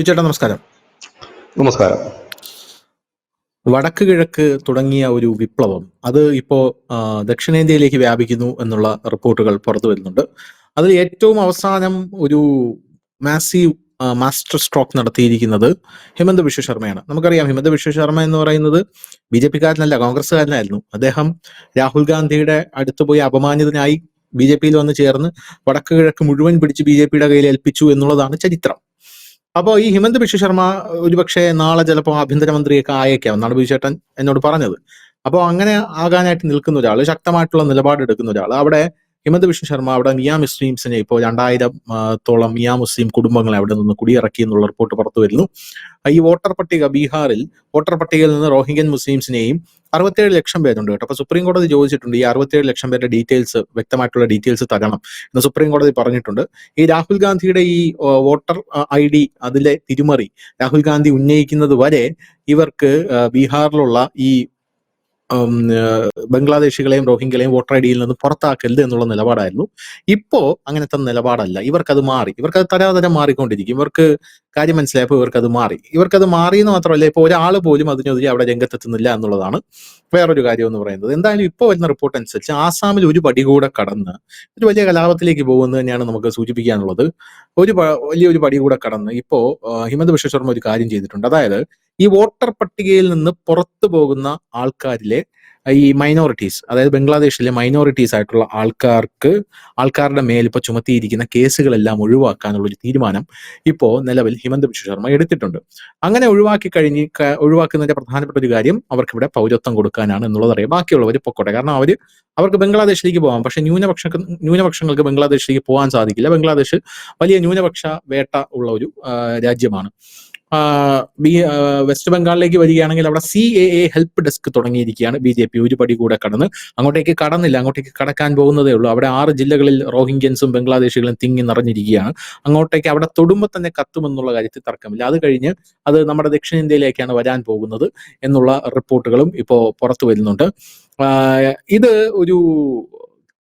ചേട്ടാ നമസ്കാരം. നമസ്കാരം. വടക്ക് കിഴക്ക് തുടങ്ങിയ ഒരു വിപ്ലവം അത് ഇപ്പോ ദക്ഷിണേന്ത്യയിലേക്ക് വ്യാപിക്കുന്നു എന്നുള്ള റിപ്പോർട്ടുകൾ പുറത്തു വരുന്നുണ്ട്. അതിൽ ഏറ്റവും അവസാനം ഒരു മാസീവ് മാസ്റ്റർ സ്ട്രോക്ക് നടത്തിയിരിക്കുന്നത് ഹിമന്ത ബിശ്വ ശർമ്മയാണ്. നമുക്കറിയാം, ഹിമന്ത ബിശ്വ ശർമ്മ എന്ന് പറയുന്നത് BJP-കാരനല്ല, കോൺഗ്രസ്സുകാരനായിരുന്നു. അദ്ദേഹം രാഹുൽ ഗാന്ധിയുടെ അടുത്ത് പോയി അപമാനിതനായി BJP-യിൽ വന്ന് ചേർന്ന് വടക്ക് കിഴക്ക് മുഴുവൻ പിടിച്ച് BJP-യുടെ കയ്യിൽ ഏൽപ്പിച്ചു എന്നുള്ളതാണ് ചരിത്രം. അപ്പോൾ ഈ ഹിമന്ത ബിശ്വ ശർമ്മ ഒരുപക്ഷെ നാളെ ചിലപ്പോൾ ആഭ്യന്തരമന്ത്രിയൊക്കെ ആയേക്കാം എന്നാണ് ബിജുചേട്ടൻ എന്നോട് പറഞ്ഞത്. അപ്പോൾ അങ്ങനെ ആകാനായിട്ട് നിൽക്കുന്ന ഒരാൾ, ശക്തമായിട്ടുള്ള നിലപാടെടുക്കുന്ന ഒരാൾ, അവിടെ ഹിമന്ത ബിശ്വ ശർമ്മ അവിടെ മിയാ മുസ്ലിംസിനെ ഇപ്പോൾ 2000-തോളം മിയാ മുസ്ലിം കുടുംബങ്ങളെ അവിടെ നിന്ന് കുടിയിറക്കി എന്നുള്ള റിപ്പോർട്ട് പുറത്തു വരുന്നു. ഈ വോട്ടർ പട്ടിക, ബീഹാറിൽ വോട്ടർ പട്ടികയിൽ നിന്ന് റോഹിംഗ്യൻ മുസ്ലിംസിനെയും 67 ലക്ഷം പേരുണ്ട് കേട്ടോ. അപ്പൊ സുപ്രീം കോടതി ചോദിച്ചിട്ടുണ്ട് ഈ 67 ലക്ഷം പേരുടെ ഡീറ്റെയിൽസ്, വ്യക്തമായിട്ടുള്ള ഡീറ്റെയിൽസ് തരണം എന്ന് സുപ്രീം കോടതി പറഞ്ഞിട്ടുണ്ട്. ഈ രാഹുൽ ഗാന്ധിയുടെ ഈ വോട്ടർ ID അതിലെ തിരിമറി രാഹുൽ ഗാന്ധി ഉന്നയിക്കുന്നത് വരെ ഇവർക്ക് ബീഹാറിലുള്ള ഈ ബംഗ്ലാദേശികളെയും റോഹിംഗ്യകളെയും വോട്ടർ ID-യിൽ നിന്ന് പുറത്താക്കരുത് എന്നുള്ള നിലപാടായിരുന്നു. ഇപ്പോ അങ്ങനത്തെ നിലപാടല്ല, ഇവർക്കത് മാറി. ഇവർക്കത് തരാതരം മാറിക്കൊണ്ടിരിക്കും. ഇവർക്ക് കാര്യം മനസ്സിലായപ്പോൾ ഇവർക്കത് മാറി. ഇവർക്കത് മാറിയെന്ന് മാത്രമല്ല, ഇപ്പോൾ ഒരാൾ പോലും അതിനെതിരെ അവിടെ രംഗത്തെത്തുന്നില്ല എന്നുള്ളതാണ് വേറൊരു കാര്യം എന്ന് പറയുന്നത്. എന്തായാലും ഇപ്പോൾ വരുന്ന റിപ്പോർട്ട് അനുസരിച്ച് ആസാമിൽ ഒരു പടി കൂടെ കടന്ന് ഒരു വലിയ കലാപത്തിലേക്ക് പോകുന്നത് തന്നെയാണ് നമുക്ക് സൂചിപ്പിക്കാനുള്ളത്. വലിയൊരു പടി കൂടെ കടന്ന് ഇപ്പോൾ ഹിമന്ത ബിശ്വ ശർമ്മ ഒരു കാര്യം ചെയ്തിട്ടുണ്ട്. അതായത് ഈ വോട്ടർ പട്ടികയിൽ നിന്ന് പുറത്തു പോകുന്ന ആൾക്കാരിലെ ഈ മൈനോറിറ്റീസ്, അതായത് ബംഗ്ലാദേശിലെ മൈനോറിറ്റീസ് ആയിട്ടുള്ള ആൾക്കാരുടെ മേൽ ഇപ്പോൾ ചുമത്തിയിരിക്കുന്ന കേസുകളെല്ലാം ഒഴിവാക്കാനുള്ള ഒരു തീരുമാനം ഇപ്പോൾ നിലവിൽ ഹിമന്ത ബിശ്വ ശർമ്മ എടുത്തിട്ടുണ്ട്. അങ്ങനെ ഒഴിവാക്കുന്നതിന്റെ പ്രധാനപ്പെട്ട ഒരു കാര്യം അവർക്ക് ഇവിടെ പൗരത്വം കൊടുക്കാനാണ് എന്നുള്ളത് അറിയാം. ബാക്കിയുള്ളവർ പൊക്കോട്ടെ, കാരണം അവർക്ക് ബംഗ്ലാദേശിലേക്ക് പോകാം, പക്ഷെ ന്യൂനപക്ഷങ്ങൾക്ക് ബംഗ്ലാദേശിലേക്ക് പോകാൻ സാധിക്കില്ല. ബംഗ്ലാദേശ് വലിയ ന്യൂനപക്ഷ വേട്ട ഉള്ള ഒരു രാജ്യമാണ്. വെസ്റ്റ് ബംഗാളിലേക്ക് വരികയാണെങ്കിൽ അവിടെ CAA ഹെൽപ്പ് ഡെസ്ക് തുടങ്ങിയിരിക്കുകയാണ് BJP. ഒരു പടി കൂടെ കടന്ന് അങ്ങോട്ടേക്ക് കടന്നില്ല, അങ്ങോട്ടേക്ക് കടക്കാൻ പോകുന്നതേ ഉള്ളൂ. അവിടെ 6 ജില്ലകളിൽ റോഹിംഗ്യൻസും ബംഗ്ലാദേശികളും തിങ്ങി നിറഞ്ഞിരിക്കുകയാണ്. അങ്ങോട്ടേക്ക് അവിടെ തൊടുമ്പോൾ തന്നെ കത്തുമെന്നുള്ള കാര്യത്തിൽ തർക്കമില്ല. അത് കഴിഞ്ഞ് അത് നമ്മുടെ ദക്ഷിണേന്ത്യയിലേക്കാണ് വരാൻ പോകുന്നത് എന്നുള്ള റിപ്പോർട്ടുകളും ഇപ്പോൾ പുറത്തു വരുന്നുണ്ട്. ഇത് ഒരു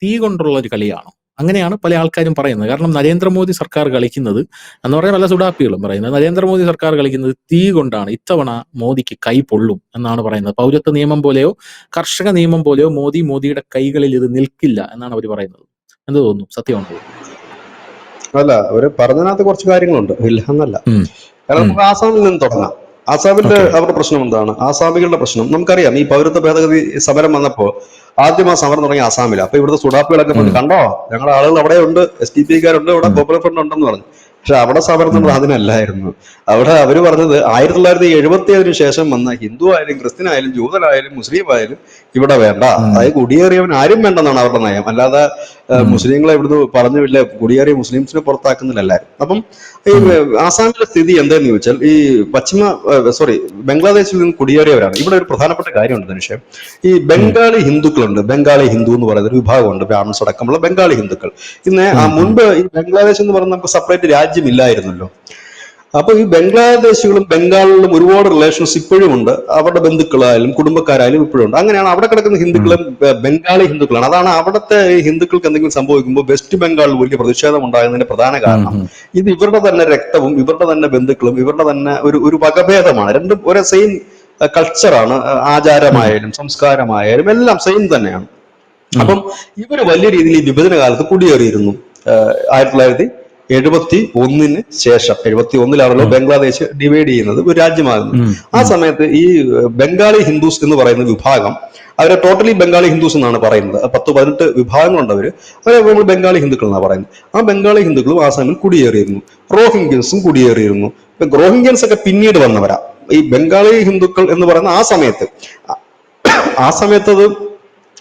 തീ കൊണ്ടുള്ള ഒരു കളിയാണോ? അങ്ങനെയാണ് പല ആൾക്കാരും പറയുന്നത്. കാരണം നരേന്ദ്രമോദി സർക്കാർ കളിക്കുന്നത് എന്ന് പറഞ്ഞാൽ പല സുഡാപ്പികളും പറയുന്നത് നരേന്ദ്രമോദി സർക്കാർ കളിക്കുന്നത് തീ കൊണ്ടാണ്. ഇത്തവണ മോദിക്ക് കൈ പൊള്ളും എന്നാണ് പറയുന്നത്. പൗരത്വ നിയമം പോലെയോ കർഷക നിയമം പോലെയോ മോദിയുടെ കൈകളിൽ ഇത് നിൽക്കില്ല എന്നാണ് അവർ പറയുന്നത്. എന്ത് തോന്നുന്നു, സത്യമാണോ? അല്ല, അവര് പറഞ്ഞതിനകത്ത് കുറച്ച് കാര്യങ്ങളുണ്ട്, ഇല്ല എന്നല്ല. കാരണം നമുക്ക് ആസാമിൽ നിന്ന് തുടങ്ങാം. ആസാമിന്റെ അവരുടെ പ്രശ്നം എന്താണ്? ആസാമികളുടെ പ്രശ്നം നമുക്കറിയാം. ഈ പൗരത്വ ഭേദഗതി സമരം വന്നപ്പോ ആദ്യം ആ സമരം തുടങ്ങി ആസാമില്ല. അപ്പൊ ഇവിടുത്തെ സുഡാപ്പികളൊക്കെ പറഞ്ഞു, കണ്ടോ ഞങ്ങളുടെ ആളുകൾ അവിടെ ഉണ്ട്, SDPക്കാരുണ്ട്, ഇവിടെ പോപ്പുലർ ഫ്രണ്ട് ഉണ്ടെന്ന് പറഞ്ഞു. പക്ഷെ അവിടെ സമരം നടന്നത് അതിനല്ലായിരുന്നു. അവിടെ അവര് പറഞ്ഞത് 1977 ശേഷം വന്ന ഹിന്ദു ആയാലും ക്രിസ്ത്യൻ ആയാലും ജൂതനായാലും മുസ്ലിം ആയാലും ഇവിടെ വേണ്ട, അതായത് കുടിയേറിയവൻ ആരും വേണ്ടെന്നാണ് അവരുടെ നയം. അല്ലാതെ മുസ്ലിങ്ങളെ ഇവിടുന്ന് പറഞ്ഞില്ല, കുടിയേറിയ മുസ്ലിംസിനെ പുറത്താക്കുന്നില്ല എല്ലാവരും. അപ്പം ഈ ആസാമിലെ സ്ഥിതി എന്താന്ന് ചോദിച്ചാൽ, ഈ ബംഗ്ലാദേശിൽ നിന്ന് കുടിയേറിയവരാണ്. ഇവിടെ ഒരു പ്രധാനപ്പെട്ട കാര്യമുണ്ട് ധനുഷ്. ഈ ബംഗാളി ഹിന്ദുക്കളുണ്ട്, ബംഗാളി ഹിന്ദു എന്ന് പറയുന്ന ഒരു വിഭാഗമുണ്ട്, ബ്രാഹ്മൺസ് അടക്കമുള്ള ബംഗാളി ഹിന്ദുക്കൾ. ഇന്ന് മുൻപ് ഈ ബംഗ്ലാദേശ് എന്ന് പറയുന്ന നമുക്ക് സെപ്പറേറ്റ് രാജ്യമില്ലായിരുന്നല്ലോ. അപ്പൊ ഈ ബംഗ്ലാദേശികളും ബംഗാളിലും ഒരുപാട് റിലേഷൻസ് ഇപ്പോഴും ഉണ്ട്. അവരുടെ ബന്ധുക്കളായാലും കുടുംബക്കാരായാലും ഇപ്പോഴും ഉണ്ട്. അങ്ങനെയാണ് അവിടെ കിടക്കുന്ന ഹിന്ദുക്കളും ബംഗാളി ഹിന്ദുക്കളാണ്. അതാണ് അവിടുത്തെ ഹിന്ദുക്കൾക്ക് എന്തെങ്കിലും സംഭവിക്കുമ്പോൾ വെസ്റ്റ് ബംഗാളിൽ വലിയ പ്രതിഷേധം ഉണ്ടാകുന്നതിന്റെ പ്രധാന കാരണം ഇത് ഇവരുടെ തന്നെ രക്തവും ഇവരുടെ തന്നെ ബന്ധുക്കളും ഇവരുടെ തന്നെ ഒരു വകഭേദമാണ്. രണ്ടും ഒരേ സെയിം കൾച്ചറാണ്. ആചാരമായാലും സംസ്കാരമായാലും എല്ലാം സെയിം തന്നെയാണ്. അപ്പം ഇവര് വലിയ രീതിയിൽ ഈ വിഭജന കാലത്ത് കുടിയേറിയിരുന്നു. 1971 ശേഷം 71-ലാണല്ലോ ബംഗ്ലാദേശ് ഡിവൈഡ് ചെയ്യുന്നത്, ഒരു രാജ്യമാകുന്നത്. ആ സമയത്ത് ഈ ബംഗാളി ഹിന്ദുസ് എന്ന് പറയുന്ന വിഭാഗം, അവരെ ടോട്ടലി ബംഗാളി ഹിന്ദുസ് എന്നാണ് പറയുന്നത്. 10-18 വിഭാഗങ്ങളുണ്ട് അവര് നമ്മൾ ബംഗാളി ഹിന്ദുക്കൾ എന്നാണ് പറയുന്നത്. ആ ബംഗാളി ഹിന്ദുക്കളും ആസാമിൽ കുടിയേറിയിരുന്നു. റോഹിംഗ്യൻസും കുടിയേറിയിരുന്നു. റോഹിംഗ്യൻസ് ഒക്കെ പിന്നീട് വന്നവരാ. ഈ ബംഗാളി ഹിന്ദുക്കൾ എന്ന് പറയുന്ന ആ സമയത്ത് അത്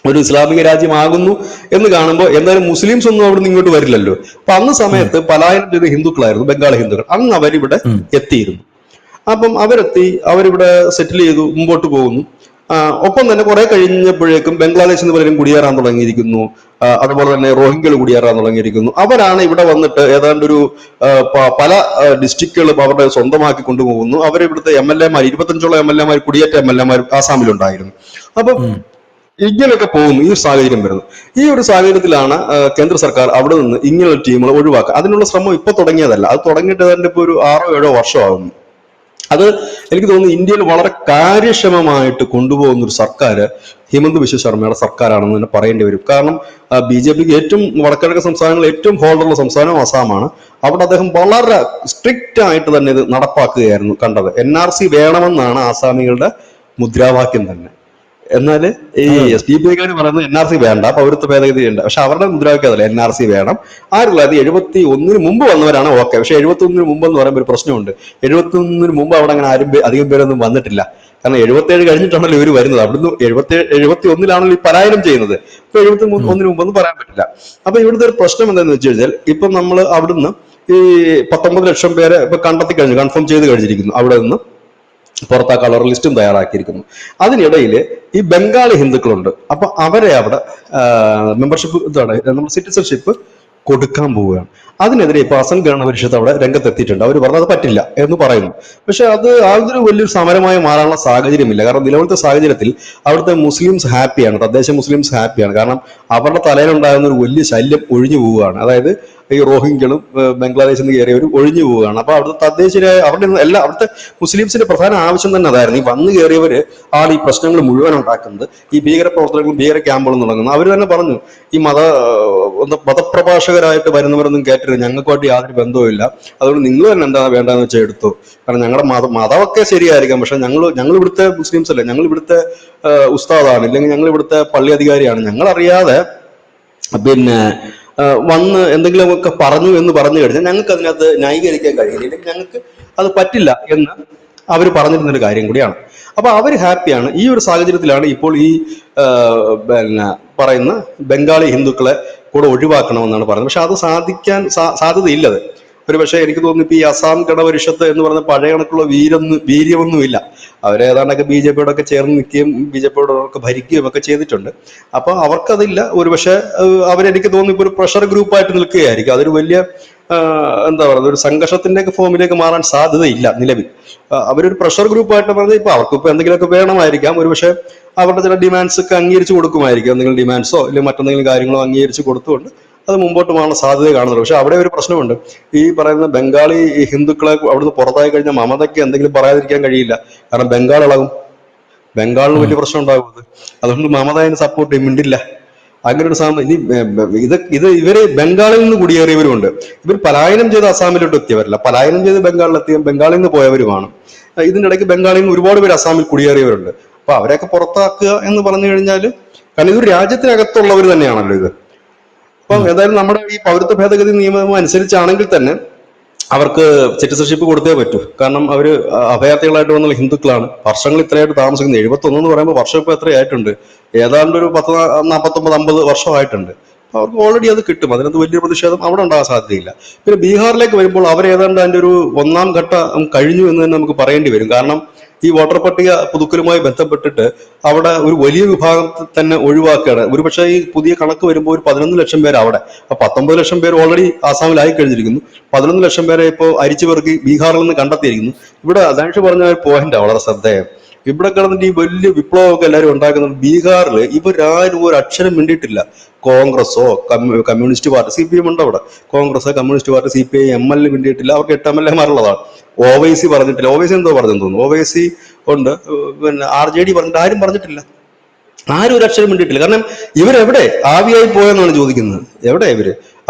ഒരു ഇസ്ലാമിക രാജ്യമാകുന്നു എന്ന് കാണുമ്പോൾ എന്തായാലും മുസ്ലിംസ് ഒന്നും അവിടെ നിന്ന് ഇങ്ങോട്ട് വരില്ലല്ലോ. അപ്പൊ അന്ന് സമയത്ത് പലായനം ചെയ്ത ഹിന്ദുക്കളായിരുന്നു ബംഗാളി ഹിന്ദുക്കൾ. അന്ന് അവരിവിടെ എത്തിയിരുന്നു. അപ്പം അവരിവിടെ സെറ്റിൽ ചെയ്തു, മുമ്പോട്ട് പോകുന്നു. ഒപ്പം തന്നെ കുറെ കഴിഞ്ഞപ്പോഴേക്കും ബംഗ്ലാദേശിൽ നിന്ന് പലരും കുടിയേറാൻ തുടങ്ങിയിരിക്കുന്നു. അതുപോലെ തന്നെ റോഹിംഗ്യകൾ കുടിയേറാൻ തുടങ്ങിയിരിക്കുന്നു. അവരാണ് ഇവിടെ വന്നിട്ട് ഏതാണ്ട് ഒരു പല ഡിസ്ട്രിക്റ്റുകളും അവരുടെ സ്വന്തമാക്കി കൊണ്ടുപോകുന്നു. അവരിവിടുത്തെ MLA-മാർ 25ഓളം MLA-മാർ കുടിയേറ്റ MLA-മാർ ആസാമിലുണ്ടായിരുന്നു. അപ്പം ഇങ്ങനെയൊക്കെ പോകുന്നു. ഈ ഒരു സാഹചര്യം വരുന്നു. ഈ ഒരു സാഹചര്യത്തിലാണ് കേന്ദ്ര സർക്കാർ അവിടെ നിന്ന് ഇങ്ങനെയുള്ള ടീമുകൾ ഒഴിവാക്കുക. അതിനുള്ള ശ്രമം ഇപ്പൊ തുടങ്ങിയതല്ല, അത് തുടങ്ങിയിട്ട് തന്നെ ഇപ്പൊ ഒരു 6 or 7 വർഷമാകുന്നു. അത് എനിക്ക് തോന്നുന്നു ഇന്ത്യയിൽ വളരെ കാര്യക്ഷമമായിട്ട് കൊണ്ടുപോകുന്ന ഒരു സർക്കാർ ഹിമന്ത് ബിശ്വ ശർമ്മയുടെ സർക്കാരാണെന്ന് തന്നെ പറയേണ്ടി വരും. കാരണം BJPക്ക് ഏറ്റവും വടക്കിഴക്കൻ സംസ്ഥാനങ്ങളിൽ ഏറ്റവും ഹോൾഡറുള്ള സംസ്ഥാനം അസാമാണ്. അവിടെ അദ്ദേഹം വളരെ സ്ട്രിക്റ്റ് ആയിട്ട് തന്നെ ഇത് നടപ്പാക്കുകയായിരുന്നു കണ്ടത്. NRC വേണമെന്നാണ് ആസാമികളുടെ മുദ്രാവാക്യം തന്നെ. എന്നാൽ ഈ SDPക്കാർ പറയുന്നത് NRC വേണ്ട, പൗരത്വ ഭേദഗതി ഉണ്ട്. പക്ഷെ അവരുടെ മുദ്രാവാക്യം അതല്ല, NRC വേണം. 1971 മുമ്പ് വന്നവരാണ് ഓക്കെ. പക്ഷെ 71 മുമ്പ് എന്ന് പറയുമ്പോൾ ഒരു പ്രശ്നമുണ്ട്. 71 മുമ്പ് അവിടെ അങ്ങനെ ആരും അധികം പേരൊന്നും വന്നിട്ടില്ല. കാരണം 77 കഴിഞ്ഞിട്ടാണല്ലോ ഇവർ വരുന്നത്. അവിടുന്ന് 71 ഈ പലായനം ചെയ്യുന്നത്. ഇപ്പൊ 71 മുമ്പൊന്നും പറയാൻ പറ്റില്ല. അപ്പൊ ഇവിടുത്തെ ഒരു പ്രശ്നം എന്താണെന്ന് വെച്ച് കഴിഞ്ഞാൽ, ഇപ്പൊ നമ്മൾ അവിടുന്ന് ഈ 19 ലക്ഷം പേരെ ഇപ്പൊ കണ്ടെത്തി കഴിഞ്ഞു, കൺഫേം ചെയ്ത് കഴിഞ്ഞിരിക്കുന്നു. അവിടെ നിന്ന് പുറത്താക്കാനുള്ള ലിസ്റ്റും തയ്യാറാക്കിയിരിക്കുന്നു. അതിനിടയിൽ ഈ ബംഗാളി ഹിന്ദുക്കളുണ്ട്. അപ്പൊ അവരെ അവിടെ മെമ്പർഷിപ്പ് നമ്മൾ സിറ്റിസൺഷിപ്പ് കൊടുക്കാൻ പോവുകയാണ്. അതിനെതിരെ ഇപ്പൊ അസം ഗണപരിഷത്ത് അവിടെ രംഗത്തെത്തിയിട്ടുണ്ട്. അവർ പറഞ്ഞത് പറ്റില്ല എന്ന് പറയുന്നു. പക്ഷെ അത് അതൊരു വലിയൊരു സമരമായി മാറാനുള്ള സാഹചര്യമില്ല. കാരണം നിലവിലത്തെ സാഹചര്യത്തിൽ അവിടുത്തെ മുസ്ലിംസ് ഹാപ്പിയാണ്, തദ്ദേശ മുസ്ലിംസ് ഹാപ്പിയാണ്. കാരണം അവരുടെ തലയിലുണ്ടാകുന്ന ഒരു വലിയ ശല്യം ഒഴിഞ്ഞു പോവുകയാണ്. അതായത് ഈ റോഹിംഗ്യകളും ബംഗ്ലാദേശിൽ നിന്ന് കയറിയവർ ഒഴിഞ്ഞു പോവുകയാണ്. അപ്പൊ അവിടുത്തെ തദ്ദേശീയരായ അവിടുത്തെ മുസ്ലിംസിന്റെ പ്രധാന ആവശ്യം തന്നെ അതായിരുന്നു. ഈ വന്നു കയറിയവര് ആണ് ഈ പ്രശ്നങ്ങൾ മുഴുവൻ ഉണ്ടാക്കുന്നത്, ഈ ഭീകര പ്രവർത്തനങ്ങളും ഭീകര ക്യാമ്പുകളും തുടങ്ങുന്നത്. അവർ തന്നെ പറഞ്ഞു, ഈ മതപ്രഭാഷകരായിട്ട് വരുന്നവരൊന്നും കേട്ടില്ല, ഞങ്ങൾക്കുമായിട്ട് യാതൊരു ബന്ധവുമില്ല, അതുകൊണ്ട് നിങ്ങൾ തന്നെ എന്താ വേണ്ടതെന്ന് വെച്ചാൽ എടുത്തു. കാരണം ഞങ്ങളുടെ മതമൊക്കെ ശരിയായിരിക്കാം, പക്ഷെ ഞങ്ങൾ ഇവിടുത്തെ മുസ്ലിംസ് അല്ലേ, ഞങ്ങൾ ഇവിടുത്തെ ഉസ്താദാണ്, ഇല്ലെങ്കിൽ ഞങ്ങൾ ഇവിടുത്തെ പള്ളി അധികാരിയാണ്, ഞങ്ങൾ അറിയാതെ പിന്നെ വന്ന് എന്തെങ്കിലുമൊക്കെ പറഞ്ഞു എന്ന് പറഞ്ഞു കഴിഞ്ഞാൽ ഞങ്ങൾക്ക് അതിനകത്ത് ന്യായീകരിക്കാൻ കഴിയില്ല, ഇല്ലെങ്കിൽ ഞങ്ങൾക്ക് അത് പറ്റില്ല എന്ന് അവർ പറഞ്ഞിരുന്നൊരു കാര്യം കൂടിയാണ്. അപ്പൊ അവർ ഹാപ്പിയാണ്. ഈ ഒരു സാഹചര്യത്തിലാണ് ഇപ്പോൾ ഈ പിന്നെ പറയുന്ന ബംഗാളി ഹിന്ദുക്കളെ കൂടെ ഒഴിവാക്കണമെന്നാണ് പറയുന്നത്. പക്ഷെ അത് സാധിക്കാൻ സാധ്യതയില്ലത്. ഒരു പക്ഷേ എനിക്ക് തോന്നുന്നു ഇപ്പൊ ഈ അസാം ഗണപരിഷത്ത് എന്ന് പറഞ്ഞ പഴയ കണക്കുള്ള വീര്യമൊന്നുമില്ല. അവരേതാണ്ടൊക്കെ BJPയോടൊക്കെ ചേർന്ന് നിൽക്കുകയും BJPയോടൊക്കെ ഭരിക്കുകയും ഒക്കെ ചെയ്തിട്ടുണ്ട്. അപ്പൊ അവർക്കതില്ല. ഒരു പക്ഷെ അവരെനിക്ക് തോന്നുന്നു ഇപ്പൊ ഒരു പ്രഷർ ഗ്രൂപ്പായിട്ട് നിൽക്കുകയായിരിക്കും. അതൊരു വലിയ എന്താ പറയുക, ഒരു സംഘർഷത്തിന്റെ ഒക്കെ ഫോമിലേക്ക് മാറാൻ സാധ്യതയില്ല നിലവിൽ. അവരൊരു പ്രഷർ ഗ്രൂപ്പായിട്ട് പറഞ്ഞാൽ ഇപ്പൊ അവർക്ക് ഇപ്പൊ എന്തെങ്കിലുമൊക്കെ വേണമായിരിക്കാം. ഒരു പക്ഷെ അവരുടെ ചില ഡിമാൻഡ്സ് ഒക്കെ അംഗീകരിച്ച് കൊടുക്കുമായിരിക്കും. എന്തെങ്കിലും ഡിമാൻഡ്സോ അല്ലെങ്കിൽ മറ്റെന്തെങ്കിലും കാര്യങ്ങളോ അംഗീകരിച്ച് കൊടുത്തുകൊണ്ട് അത് മുമ്പോട്ട് പോകാനുള്ള സാധ്യത കാണുന്നുള്ളൂ. പക്ഷെ അവിടെ ഒരു പ്രശ്നമുണ്ട്. ഈ പറയുന്ന ബംഗാളി ഹിന്ദുക്കളെ അവിടുന്ന് പുറത്തായി കഴിഞ്ഞാൽ മമതയ്ക്ക് എന്തെങ്കിലും പറയാതിരിക്കാൻ കഴിയില്ല. കാരണം ബംഗാൾ ഇളകും, ബംഗാളിന് വലിയ പ്രശ്നം ഉണ്ടാകുന്നത്. അതുകൊണ്ട് മമത അതിന് സപ്പോർട്ട് ചെയ്യും, മിണ്ടില്ല. അങ്ങനെ ഒരു സാധനം. ഇനി ഇവര് ബംഗാളിൽ നിന്ന് കുടിയേറിയവരുമുണ്ട്. ഇവർ പലായനം ചെയ്ത് അസാമിലോട്ട് എത്തിയവരല്ല, പലായനം ചെയ്ത് ബംഗാളിലെത്തിയ ബംഗാളിൽ നിന്ന് പോയവരുമാണ്. ഇതിന്റെ ഇടയ്ക്ക് ബംഗാളിൽ നിന്ന് ഒരുപാട് പേര് അസാമിൽ കുടിയേറിയവരുണ്ട്. അപ്പൊ അവരെയൊക്കെ പുറത്താക്കുക എന്ന് പറഞ്ഞു കഴിഞ്ഞാൽ, കാരണം ഇതൊരു രാജ്യത്തിനകത്തുള്ളവർ തന്നെയാണല്ലോ ഇത്. അപ്പം ഏതായാലും നമ്മുടെ ഈ പൗരത്വ ഭേദഗതി നിയമം അനുസരിച്ചാണെങ്കിൽ തന്നെ അവർക്ക് സിറ്റിസൺഷിപ്പ് കൊടുത്തേ പറ്റൂ. കാരണം അവര് അഭയാർത്ഥികളായിട്ട് വന്നുള്ള ഹിന്ദുക്കളാണ്. വർഷങ്ങൾ ഇത്രയായിട്ട് താമസിക്കുന്നത്. 71 എന്ന് പറയുമ്പോൾ വർഷം ഇപ്പൊ എത്രയായിട്ടുണ്ട്? ഏതാണ്ട് ഒരു 49-50 വർഷമായിട്ടുണ്ട്. അവർക്ക് ഓൾറെഡി അത് കിട്ടും. അതിനകത്ത് വലിയ പ്രതിഷേധം അവിടെ ഉണ്ടാകാൻ സാധ്യതയില്ല. പിന്നെ ബീഹാറിലേക്ക് വരുമ്പോൾ അവരേതാണ്ട് അതിന്റെ ഒരു 1ാം ഘട്ടം കഴിഞ്ഞു എന്ന് തന്നെ നമുക്ക് പറയേണ്ടി വരും. കാരണം ഈ വോട്ടർ പട്ടിക പുതുക്കലുമായി ബന്ധപ്പെട്ടിട്ട് അവിടെ ഒരു വലിയ വിഭാഗം തന്നെ ഒഴിവാക്കുകയാണ്. ഒരുപക്ഷെ ഈ പുതിയ കണക്ക് വരുമ്പോൾ ഒരു 11 ലക്ഷം പേര് അവിടെ, 19 ലക്ഷം പേര് ഓൾറെഡി ആസാമിലായി കഴിഞ്ഞിരിക്കുന്നു. 11 ലക്ഷം പേരെ ഇപ്പോൾ അരിച്ചു പെറുക്കി ബീഹാറിൽ നിന്ന് കണ്ടെത്തിയിരിക്കുന്നു. ഇവിടെ അദാൻഷ് പറഞ്ഞ ഒരു പോയിന്റ് വളരെ ശ്രദ്ധേയം. ഇവിടെ കിടന്നിട്ട് ഈ വലിയ വിപ്ലവമൊക്കെ എല്ലാവരും ഉണ്ടാക്കുന്നുണ്ട്. ബീഹാറിൽ ഇവരാരും ഒരു അക്ഷരം മിണ്ടിയിട്ടില്ല. കോൺഗ്രസോ കമ്മ്യൂണിസ്റ്റ് പാർട്ടി, CPM ഉണ്ട് അവിടെ, Congress, communist party, CPI, ML മിണ്ടിയിട്ടില്ല. അവർക്ക് 8 MLA-മാരുള്ളതാണ്. OWC പറഞ്ഞിട്ടില്ല. OWC എന്തോ പറഞ്ഞെന്ന് തോന്നുന്നു. OWC ഉണ്ട്, പിന്നെ RJD പറഞ്ഞിട്ട് ആരും പറഞ്ഞിട്ടില്ല. ആരും ഒരു അക്ഷരം മിണ്ടിയിട്ടില്ല. കാരണം ഇവരെവിടെ ആവിയായി പോയെന്നാണ് ചോദിക്കുന്നത്. എവിടെ ഇവര്?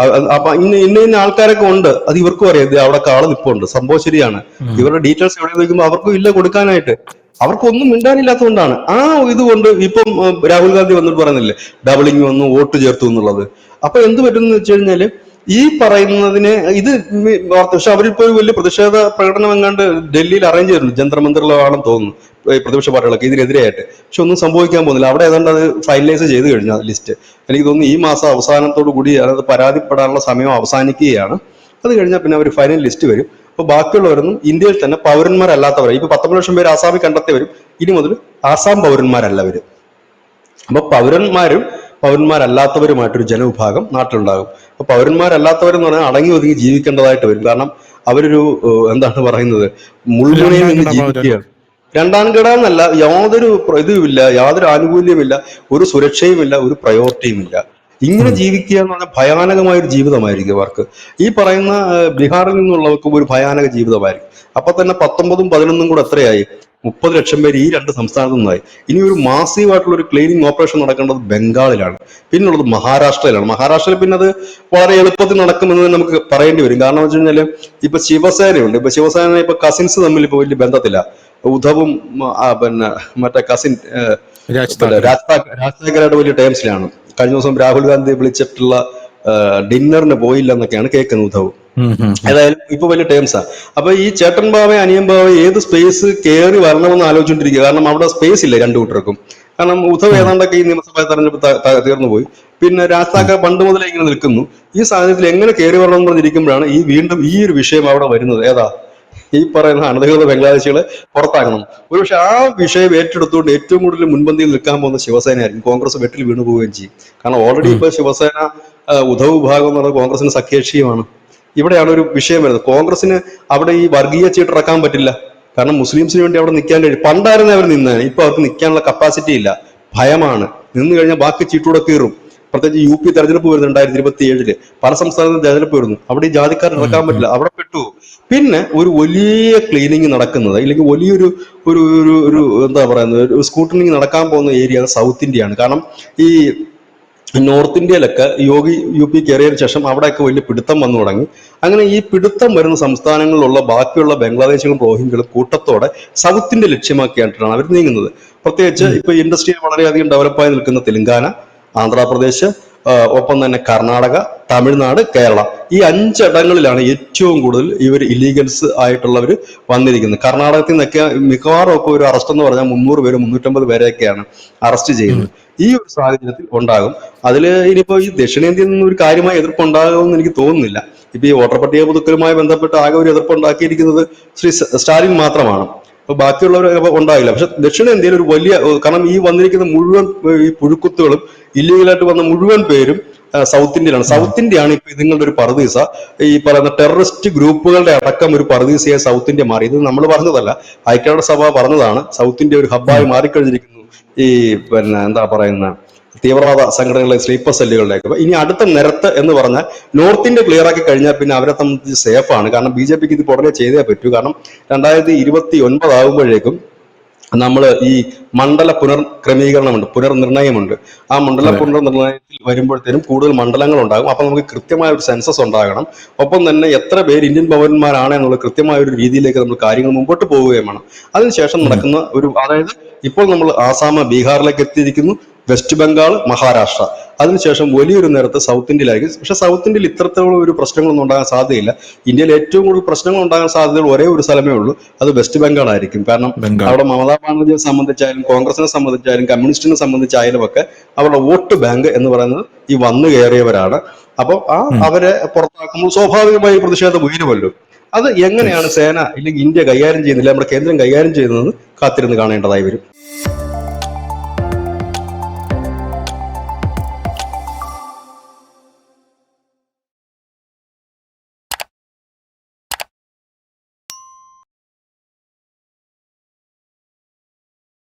അപ്പൊ ഇന്ന ആൾക്കാരൊക്കെ ഉണ്ട്, അത് ഇവർക്കും അറിയാം. അവിടെ ആള് നിപ്പുണ്ട്, സംഭവം ശരിയാണ്. ഇവരുടെ ഡീറ്റെയിൽസ് എവിടെ ചോദിക്കുമ്പോൾ അവർക്കും ഇല്ല കൊടുക്കാനായിട്ട്. അവർക്കൊന്നും മിണ്ടാനില്ലാത്തതുകൊണ്ടാണ്. ഇതുകൊണ്ട് ഇപ്പം രാഹുൽ ഗാന്ധി വന്നിട്ട് പറയുന്നില്ലേ, ഡബിളിങ് വന്നു, വോട്ട് ചേർത്തു എന്നുള്ളത്. അപ്പൊ എന്ത് പറ്റുമെന്ന് വെച്ച് കഴിഞ്ഞാല് ഈ പറയുന്നതിനെ പക്ഷെ അവരിപ്പോ ഒരു വലിയ പ്രതിഷേധ പ്രകടനം എങ്ങാണ്ട് ഡൽഹിയിൽ അറേഞ്ച് ചെയ്തിട്ടുണ്ട്. ജന്തർ മന്ദിറിലാണെന്ന് തോന്നുന്നു, പ്രതിപക്ഷ പാർട്ടികളൊക്കെ ഇതിനെതിരെയായിട്ട്. പക്ഷെ ഒന്നും സംഭവിക്കാൻ പോകുന്നില്ല. അവിടെ ഏതാണ്ട് അത് ഫൈനലൈസ് ചെയ്ത് കഴിഞ്ഞു ലിസ്റ്റ്. എനിക്ക് തോന്നുന്നു ഈ മാസം അവസാനത്തോടു കൂടി അതായത് പരാതിപ്പെടാനുള്ള സമയം അവസാനിക്കുകയാണ്. അത് കഴിഞ്ഞാൽ പിന്നെ അവർ ഫൈനൽ ലിസ്റ്റ് വരും. അപ്പൊ ബാക്കിയുള്ളവരൊന്നും ഇന്ത്യയിൽ തന്നെ പൗരന്മാരല്ലാത്തവരെ, ഇപ്പൊ 19 ലക്ഷം പേര് ആസാമിൽ കണ്ടെത്തിയവരും ഇനി മുതൽ ആസാം പൗരന്മാരല്ലവരും. അപ്പൊ പൗരന്മാരല്ലാത്തവരുമായിട്ടൊരു ജനവിഭാഗം നാട്ടിലുണ്ടാകും. അപ്പൊ പൗരന്മാരല്ലാത്തവരെന്ന് പറഞ്ഞാൽ അടങ്ങി ഒതുങ്ങി ജീവിക്കേണ്ടതായിട്ട് വരും. കാരണം അവരൊരു എന്താണ് പറയുന്നത്, മുൾമുനയിൽ നിന്ന് ജീവിക്കുകയാണ്. രണ്ടാം കിട എന്നല്ല, യാതൊരു ഇതുമില്ല, യാതൊരു ആനുകൂല്യമില്ല, ഒരു സുരക്ഷയുമില്ല, ഒരു പ്രയോറിറ്റിയുമില്ല. ഇങ്ങനെ ജീവിക്കുക എന്ന് പറഞ്ഞാൽ ഭയാനകമായ ഒരു ജീവിതമായിരിക്കും അവർക്ക്. ഈ പറയുന്ന ബീഹാറിൽ നിന്നുള്ളവർക്കും ഒരു ഭയാനക ജീവിതമായിരിക്കും. അപ്പൊ തന്നെ 19ഉം 11ഉം കൂടെ എത്രയായി? 30 ലക്ഷം പേര് ഈ രണ്ട് സംസ്ഥാനത്തു നിന്നായി. ഇനി ഒരു മാസീവായിട്ടുള്ള ഒരു ക്ലീനിങ് ഓപ്പറേഷൻ നടക്കേണ്ടത് ബംഗാളിലാണ്, പിന്നുള്ളത് മഹാരാഷ്ട്രയിലാണ്. മഹാരാഷ്ട്രയിൽ പിന്നെ അത് വളരെ എളുപ്പത്തിൽ നടക്കുമെന്ന് നമുക്ക് പറയേണ്ടി വരും. കാരണം വെച്ച് കഴിഞ്ഞാല് ഇപ്പൊ ശിവസേനയുണ്ട്. ഇപ്പൊ ശിവസേന ഇപ്പൊ കസിൻസ് തമ്മിൽ ഇപ്പൊ വലിയ ബന്ധത്തില്ല. ഉദ്ധവും പിന്നെ മറ്റേ കസിൻ രാജ് പിന്നെ താക്കറെ. രാജ് താക്കറയുടെ വലിയ ടേംസിലാണ്. കഴിഞ്ഞ ദിവസം രാഹുൽ ഗാന്ധി വിളിച്ചിട്ടുള്ള ഡിന്നറിന് പോയില്ല എന്നൊക്കെയാണ് കേൾക്കുന്നത് ഉദ്ധവ്. ഏതായാലും ഇപ്പൊ വലിയ ടേംസാ. അപ്പൊ ഈ ചേട്ടൻ ബാവ അനിയൻ ബാവ ഏത് സ്പേസ് കയറി വരണമെന്ന് ആലോചിച്ചുകൊണ്ടിരിക്കുക. കാരണം അവിടെ സ്പേസ് ഇല്ല രണ്ടു കൂട്ടർക്കും. കാരണം ഉദ്ധവ് ഏതാണ്ടൊക്കെ ഈ നിയമസഭ തെരഞ്ഞെടുപ്പ് തീർന്നു പോയി. പിന്നെ രാജ് താക്കറെ പണ്ട് മുതലേ ഇങ്ങനെ നിൽക്കുന്നു. ഈ സാഹചര്യത്തിൽ എങ്ങനെ കയറി വരണം എന്ന് പറഞ്ഞിരിക്കുമ്പോഴാണ് ഈ വീണ്ടും ഈ ഒരു വിഷയം അവിടെ വരുന്നത്. ഏതാ? ഈ പറയുന്ന അനധികൃത ബംഗ്ലാദേശികളെ പുറത്താക്കണം. ഒരുപക്ഷെ ആ വിഷയം ഏറ്റെടുത്തുകൊണ്ട് ഏറ്റവും കൂടുതൽ മുൻപന്തിയിൽ നിൽക്കാൻ പോകുന്ന ശിവസേനയായിരിക്കും. കോൺഗ്രസ് വെട്ടിൽ വീണു പോവുകയും ചെയ്യും. കാരണം ഓൾറെഡി ഇപ്പൊ ശിവസേന ഉദ്ധവ് വിഭാഗം എന്ന് പറയുന്നത് കോൺഗ്രസിന് സഖ്യകക്ഷിയുമാണ്. ഇവിടെയാണ് ഒരു വിഷയം വരുന്നത്. കോൺഗ്രസിന് അവിടെ ഈ വർഗീയ ചീട്ടിറക്കാൻ പറ്റില്ല. കാരണം മുസ്ലിംസിന് വേണ്ടി അവിടെ നിൽക്കാൻ കഴിയും. പണ്ടായിരുന്നു അവർ നിന്നത്, ഇപ്പൊ അവർക്ക് നിൽക്കാനുള്ള കപ്പാസിറ്റി ഇല്ല, ഭയമാണ്. നിന്ന് കഴിഞ്ഞാൽ ബാക്കി ചീട്ടൂടെ കീറും. പ്രത്യേകിച്ച് യു പി തെരഞ്ഞെടുപ്പ് വരുന്നു 2027. പല സംസ്ഥാനത്തും തെരഞ്ഞെടുപ്പ് വരുന്നു. അവിടെ ഈ ജാതിക്കാർ ഇറക്കാൻ പറ്റില്ല, അവിടെ പെട്ടു. പിന്നെ ഒരു വലിയ ക്ലീനിങ് നടക്കുന്നത്, അല്ലെങ്കിൽ വലിയൊരു ഒരു ഒരു ഒരു എന്താ പറയുന്നത്, ഒരു സ്കൂട്ടനിങ് നടക്കാൻ പോകുന്ന ഏരിയ സൗത്ത് ഇന്ത്യയാണ്. കാരണം ഈ നോർത്ത് ഇന്ത്യയിലൊക്കെ യോഗി യു പി കയറിയതിനു ശേഷം അവിടെയൊക്കെ വലിയ പിടുത്തം വന്നു തുടങ്ങി. അങ്ങനെ ഈ പിടുത്തം വരുന്ന സംസ്ഥാനങ്ങളിലുള്ള ബാക്കിയുള്ള ബംഗ്ലാദേശികളും റോഹിംഗ്യകളും കൂട്ടത്തോടെ സൗത്ത് ഇന്ത്യ ലക്ഷ്യമാക്കിയിട്ടാണ് അവർ നീങ്ങുന്നത്. പ്രത്യേകിച്ച് ഇപ്പൊ ഇൻഡസ്ട്രിയിൽ വളരെയധികം ഡെവലപ്പായി നിൽക്കുന്ന തെലങ്കാന, ആന്ധ്രാപ്രദേശ്, ഒപ്പം തന്നെ കർണാടക, തമിഴ്നാട്, കേരള, ഈ 5 ഇടങ്ങളിലാണ് ഏറ്റവും കൂടുതൽ ഇവർ ഇല്ലീഗൽസ് ആയിട്ടുള്ളവർ വന്നിരിക്കുന്നത്. കർണാടകത്തിൽ നിന്നൊക്കെ മിക്കവാറും ഒക്കെ ഒരു അറസ്റ്റ് എന്ന് പറഞ്ഞാൽ 300 പേര് 350 പേരെയൊക്കെയാണ് അറസ്റ്റ് ചെയ്യുന്നത്. ഈ ഒരു സാഹചര്യത്തിൽ ഉണ്ടാകും. അതിൽ ഇനിയിപ്പോ ഈ ദക്ഷിണേന്ത്യയിൽ നിന്ന് ഒരു കാര്യമായ എതിർപ്പുണ്ടാകുമെന്ന് എനിക്ക് തോന്നുന്നില്ല. ഇപ്പൊ ഈ വോട്ടർ പട്ടിക പുതുക്കലുമായി ബന്ധപ്പെട്ട് ആകെ ഒരു എതിർപ്പുണ്ടാക്കിയിരിക്കുന്നത് ശ്രീ സ്റ്റാലിൻ മാത്രമാണ്. അപ്പൊ ബാക്കിയുള്ളവർ ഉണ്ടാകില്ല. പക്ഷെ ദക്ഷിണേന്ത്യയിൽ ഒരു വലിയ, കാരണം ഈ വന്നിരിക്കുന്ന മുഴുവൻ ഈ പുഴുക്കുത്തുകളും ഇല്ലീഗലായിട്ട് വന്ന മുഴുവൻ പേരും സൗത്ത് ഇന്ത്യയിലാണ്. സൗത്ത് ഇന്ത്യയാണ് ഇപ്പൊ ഇതിങ്ങളുടെ ഒരു പറുദീസ. ഈ പറയുന്ന ടെററിസ്റ്റ് ഗ്രൂപ്പുകളുടെ അടക്കം ഒരു പറുദീസയായി സൗത്ത് ഇന്ത്യ മാറി. ഇത് നമ്മൾ പറഞ്ഞതല്ല, ഐക്യരാഷ്ട്രസഭ പറഞ്ഞതാണ്. സൗത്ത് ഇന്ത്യ ഒരു ഹബ്ബായി മാറിക്കഴിഞ്ഞിരിക്കുന്നു ഈ പിന്നെ എന്താ പറയുന്ന തീവ്രവാദ സംഘടനകളെ, സ്ലീപ്പർ സെല്ലുകളിലേക്ക്. ഇനി അടുത്ത നിരത്ത് എന്ന് പറഞ്ഞാൽ നോർത്ത് ഇന്ത്യ ക്ലിയർ ആക്കി കഴിഞ്ഞാൽ പിന്നെ അവരെ സംബന്ധിച്ച് സേഫാണ്. കാരണം ബി ജെ പിക്ക് ഇത് ഉടനെ ചെയ്തേ പറ്റൂ. കാരണം 2029 ആകുമ്പോഴേക്കും നമ്മൾ ഈ മണ്ഡല പുനർക്രമീകരണമുണ്ട്, പുനർനിർണയമുണ്ട്. ആ മണ്ഡല പുനർനിർണയത്തിൽ വരുമ്പോഴത്തേനും കൂടുതൽ മണ്ഡലങ്ങൾ ഉണ്ടാകും. അപ്പൊ നമുക്ക് കൃത്യമായ ഒരു സെൻസസ് ഉണ്ടാകണം. ഒപ്പം തന്നെ എത്ര പേര് ഇന്ത്യൻ പൗരന്മാരാണ് എന്നുള്ള കൃത്യമായ ഒരു രീതിയിലേക്ക് നമ്മൾ കാര്യങ്ങൾ മുമ്പോട്ട് പോവുകയും വേണം. അതിനുശേഷം നടക്കുന്ന ഒരു, അതായത് ഇപ്പോൾ നമ്മൾ ആസാം, ബീഹാറിലേക്ക് എത്തിയിരിക്കുന്നു, വെസ്റ്റ് ബംഗാൾ, മഹാരാഷ്ട്ര, അതിനുശേഷം വലിയൊരു നേരത്ത് സൗത്ത് ഇന്ത്യയിലായിരിക്കും. പക്ഷെ സൗത്ത് ഇന്ത്യയിൽ ഇത്തരത്തിലുള്ള ഒരു പ്രശ്നങ്ങളൊന്നും ഉണ്ടാകാൻ സാധ്യതയില്ല. ഇന്ത്യയിൽ ഏറ്റവും കൂടുതൽ പ്രശ്നങ്ങൾ ഉണ്ടാകാൻ സാധ്യതയുള്ള ഒരേ ഒരു സ്ഥലമേ ഉള്ളൂ, അത് വെസ്റ്റ് ബംഗാൾ ആയിരിക്കും. കാരണം അവിടെ മമതാ ബാനർജിയെ സംബന്ധിച്ചായാലും കോൺഗ്രസിനെ സംബന്ധിച്ചായാലും കമ്മ്യൂണിസ്റ്റിനെ സംബന്ധിച്ചായാലും ഒക്കെ അവരുടെ വോട്ട് ബാങ്ക് എന്ന് പറയുന്നത് ഈ വന്നു കയറിയവരാണ്. അപ്പോൾ അവരെ പുറത്താക്കുമ്പോൾ സ്വാഭാവികമായി പ്രതിഷേധം ഉയരുമല്ലോ. അത് എങ്ങനെയാണ് സേന അല്ലെങ്കിൽ ഇന്ത്യ കൈകാര്യം ചെയ്യുന്നില്ല, നമ്മുടെ കേന്ദ്രം കൈകാര്യം ചെയ്യുന്നതെന്ന് കാത്തിരുന്ന് കാണേണ്ടതായി വരും.